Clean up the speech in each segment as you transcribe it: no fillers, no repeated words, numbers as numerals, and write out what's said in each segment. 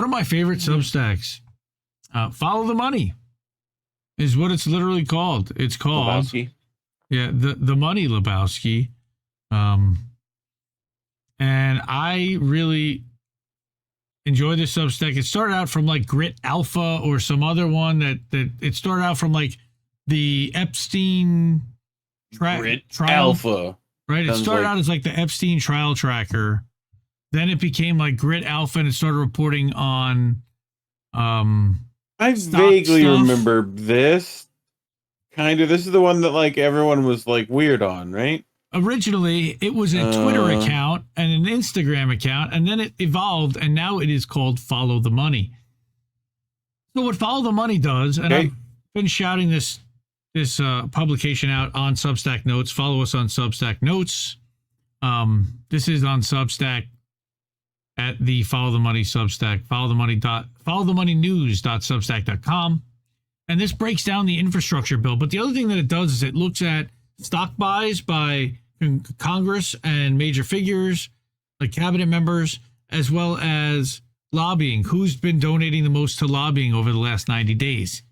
one of my favorite Substacks, Follow the Money, is what it's literally called. It's called Lebowski. the Money Lebowski. And I really enjoy this Substack. It started out from like Grit Alpha or some other one that it started out from like the Epstein Grit trial. Alpha. Right? It started out as like the Epstein trial tracker. Then it became like Grit Alpha and it started reporting on I vaguely remember this. Kind of. This is the one that like everyone was like weird on, right? Originally, it was a Twitter account and an Instagram account, and then it evolved, and now it is called Follow the Money. So what Follow the Money does, and I've been shouting this publication out on Substack Notes. Follow us on Substack Notes. This is on Substack at the Follow the Money Substack. followthemoneynews.substack.com. And this breaks down the infrastructure bill. But the other thing that it does is it looks at stock buys by Congress and major figures like cabinet members, as well as lobbying. Who's been donating the most to lobbying over the last 90 days?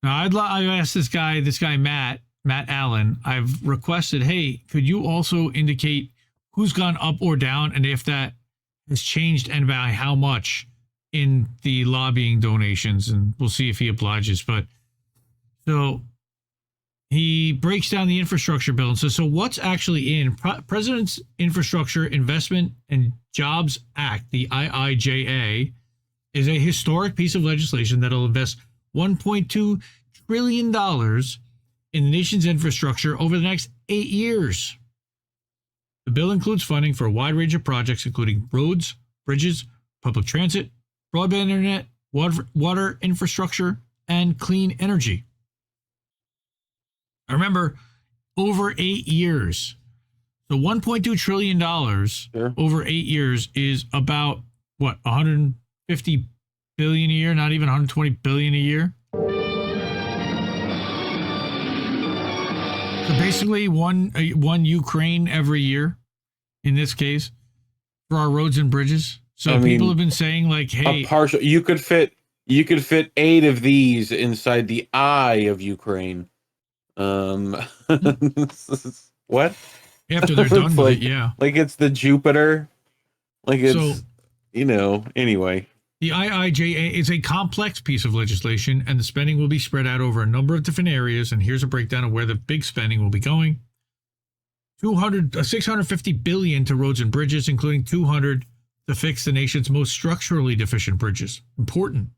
Now, I asked this guy, Matt Allen, I've requested, hey, could you also indicate who's gone up or down and if that has changed and by how much in the lobbying donations? And we'll see if he obliges. But so he breaks down the infrastructure bill and says, so what's actually in President's Infrastructure Investment and Jobs Act, the IIJA, is a historic piece of legislation that will invest $1.2 trillion in the nation's infrastructure over the next 8 years. The bill includes funding for a wide range of projects, including roads, bridges, public transit, broadband internet, water infrastructure, and clean energy. I remember over 8 years. So $1.2 trillion over 8 years is about, what, 150 billion a year, not even 120 billion a year. So basically one Ukraine every year, in this case, for our roads and bridges. So people have been saying like, hey, a partial, you could fit 8 of these inside the eye of Ukraine. What? After they're done with it, yeah. Like it's the Jupiter. Like it's, anyway. The IIJA is a complex piece of legislation, and the spending will be spread out over a number of different areas. And here's a breakdown of where the big spending will be going. $650 billion to roads and bridges, including $200 to fix the nation's most structurally deficient bridges. Important.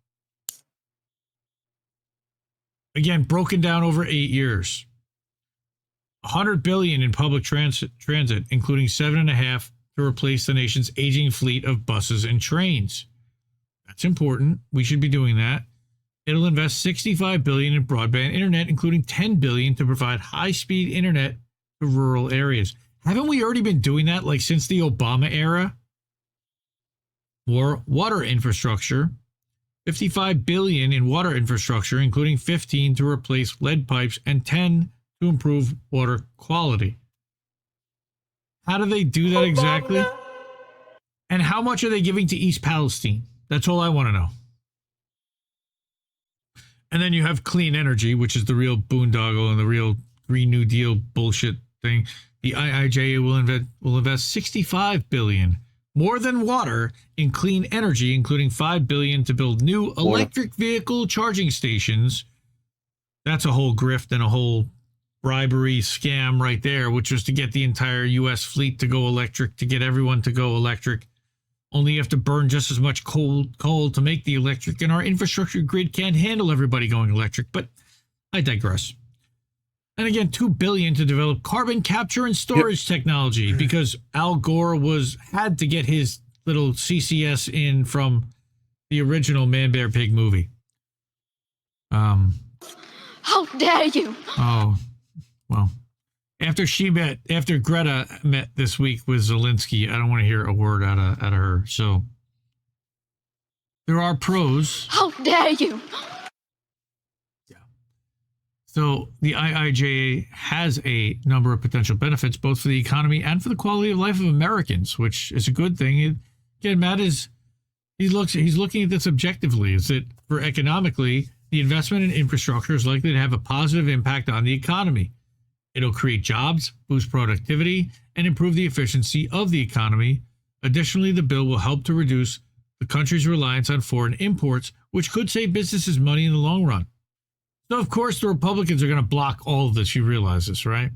Again, broken down over 8 years. $100 billion in public transit, including $7.5 to replace the nation's aging fleet of buses and trains. That's important. We should be doing that. It'll invest $65 billion in broadband internet, including $10 billion to provide high-speed internet to rural areas. Haven't we already been doing that, like since the Obama era? More water infrastructure. $55 billion in water infrastructure, including $15 to replace lead pipes and $10 to improve water quality. How do they do that exactly? And how much are they giving to East Palestine? That's all I want to know. And then you have clean energy, which is the real boondoggle and the real Green New Deal bullshit thing. The IIJA will invest $65 billion, more than water, in clean energy, including $5 billion to build new electric vehicle charging stations. That's a whole grift and a whole bribery scam right there, which was to get the entire U.S. fleet to go electric, to get everyone to go electric. Only you have to burn just as much coal to make the electric, and our infrastructure grid can't handle everybody going electric, but I digress. And again, $2 billion to develop carbon capture and storage technology, because Al Gore had to get his little CCS in from the original Man, Bear, Pig movie. How dare you? Oh, well. After Greta met this week with Zelensky, I don't want to hear a word out of her. So there are pros. How dare you? Yeah. So the IIJA has a number of potential benefits, both for the economy and for the quality of life of Americans, which is a good thing. Again, Matt is he's looking at this objectively. Is that for economically, the investment in infrastructure is likely to have a positive impact on the economy. It'll create jobs, boost productivity, and improve the efficiency of the economy. Additionally, the bill will help to reduce the country's reliance on foreign imports, which could save businesses money in the long run. So, of course, the Republicans are going to block all of this. You realize this, right?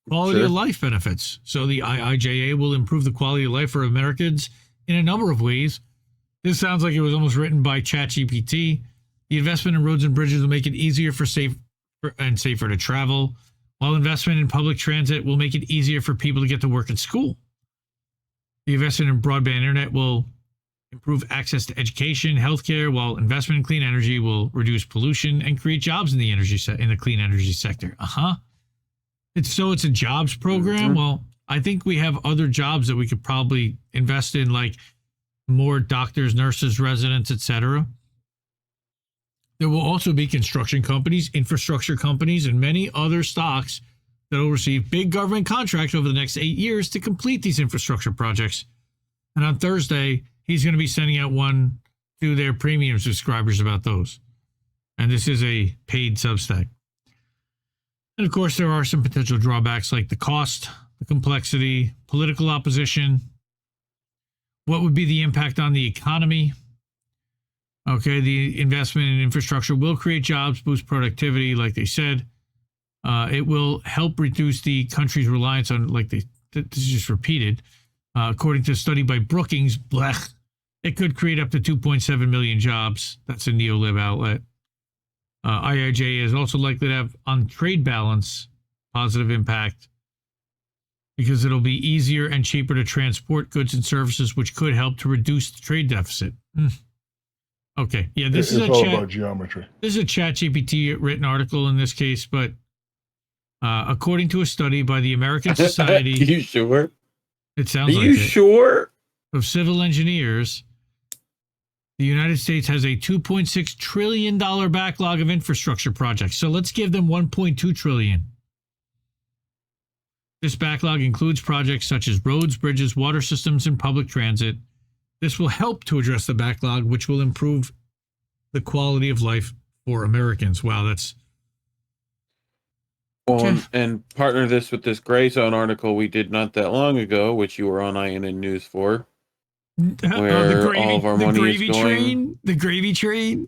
Quality of life benefits. So the IIJA will improve the quality of life for Americans in a number of ways. This sounds like it was almost written by ChatGPT. The investment in roads and bridges will make it easier for safer to travel, while investment in public transit will make it easier for people to get to work and school. The investment in broadband internet will improve access to education, healthcare, while investment in clean energy will reduce pollution and create jobs in the clean energy sector. It's a jobs program. Mm-hmm. Well, I think we have other jobs that we could probably invest in, like more doctors, nurses, residents, etc. There will also be construction companies, infrastructure companies, and many other stocks that will receive big government contracts over the next 8 years to complete these infrastructure projects. And on Thursday, he's going to be sending out one to their premium subscribers about those. And this is a paid Substack. And of course, there are some potential drawbacks like the cost, the complexity, political opposition. What would be the impact on the economy? Okay, the investment in infrastructure will create jobs, boost productivity, like they said. It will help reduce the country's reliance on, this is just repeated. According to a study by Brookings, it could create up to 2.7 million jobs. That's a neolib outlet. IIJA is also likely to have on trade balance positive impact because it'll be easier and cheaper to transport goods and services, which could help to reduce the trade deficit. Okay, yeah, this is all about geometry. This is a ChatGPT written article in this case, but according to a study by the American Society, are you sure? It sounds like Are you sure? Of civil engineers, the United States has a $2.6 trillion backlog of infrastructure projects. So let's give them $1.2 trillion. This backlog includes projects such as roads, bridges, water systems, and public transit. This will help to address the backlog, which will improve the quality of life for Americans. Wow, that's... And partner this with this Gray Zone article we did not that long ago, which you were on INN News for. Where all of our money is going. The gravy train.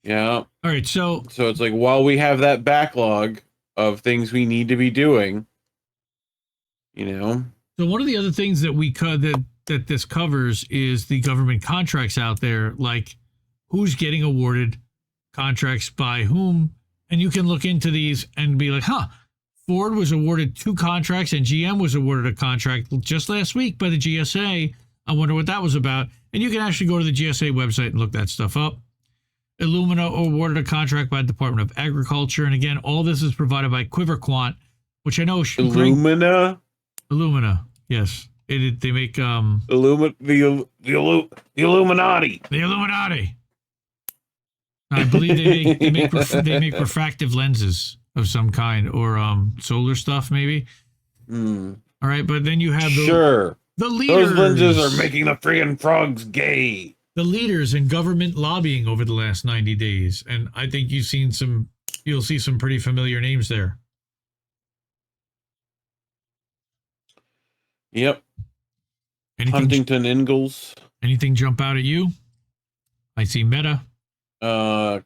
Yeah. All right. So it's like, while we have that backlog of things we need to be doing, So one of the other things that that this covers is the government contracts out there, like who's getting awarded contracts by whom. And you can look into these and be like, Ford was awarded 2 contracts and GM was awarded a contract just last week by the GSA. I wonder what that was about. And you can actually go to the GSA website and look that stuff up. Illumina awarded a contract by the Department of Agriculture. And again, all this is provided by QuiverQuant, which I know... Illumina? Illumina, yes. They make... the Illuminati. The Illuminati. I believe they make refractive lenses of some kind, or solar stuff, maybe. All right, but then you have the leaders. Those lenses are making the friggin' frogs gay. The leaders in government lobbying over the last 90 days, and I think you'll see some pretty familiar names there. Yep. Huntington Ingalls. Anything jump out at you? I see Meta. Comcast.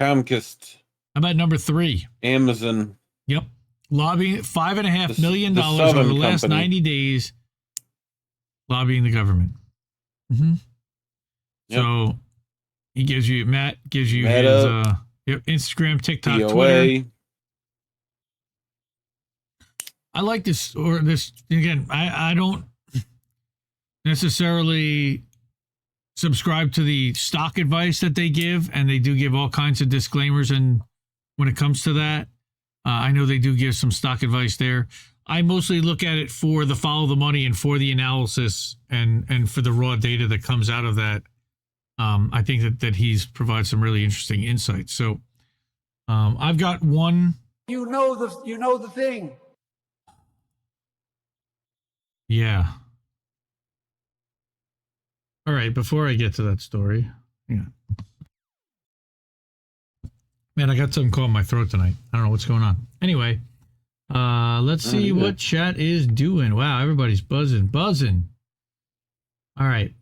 How about number 3? Amazon. Yep. Lobbying $5.5 million over the last 90 days. Lobbying the government. Mm-hmm. Yep. So Matt gives you Meta, his Instagram, TikTok, DOA. Twitter. I like this, again, I don't necessarily subscribe to the stock advice that they give, and they do give all kinds of disclaimers. And when it comes to that, I know they do give some stock advice there. I mostly look at it for the follow the money and for the analysis and for the raw data that comes out of that. I think that he's provides some really interesting insights. So I've got one. You know the thing. Yeah. All right, before I get to that story, yeah. Man, I got something caught in my throat tonight. I don't know what's going on. Anyway, let's see what chat is doing. Wow, everybody's buzzing. All right.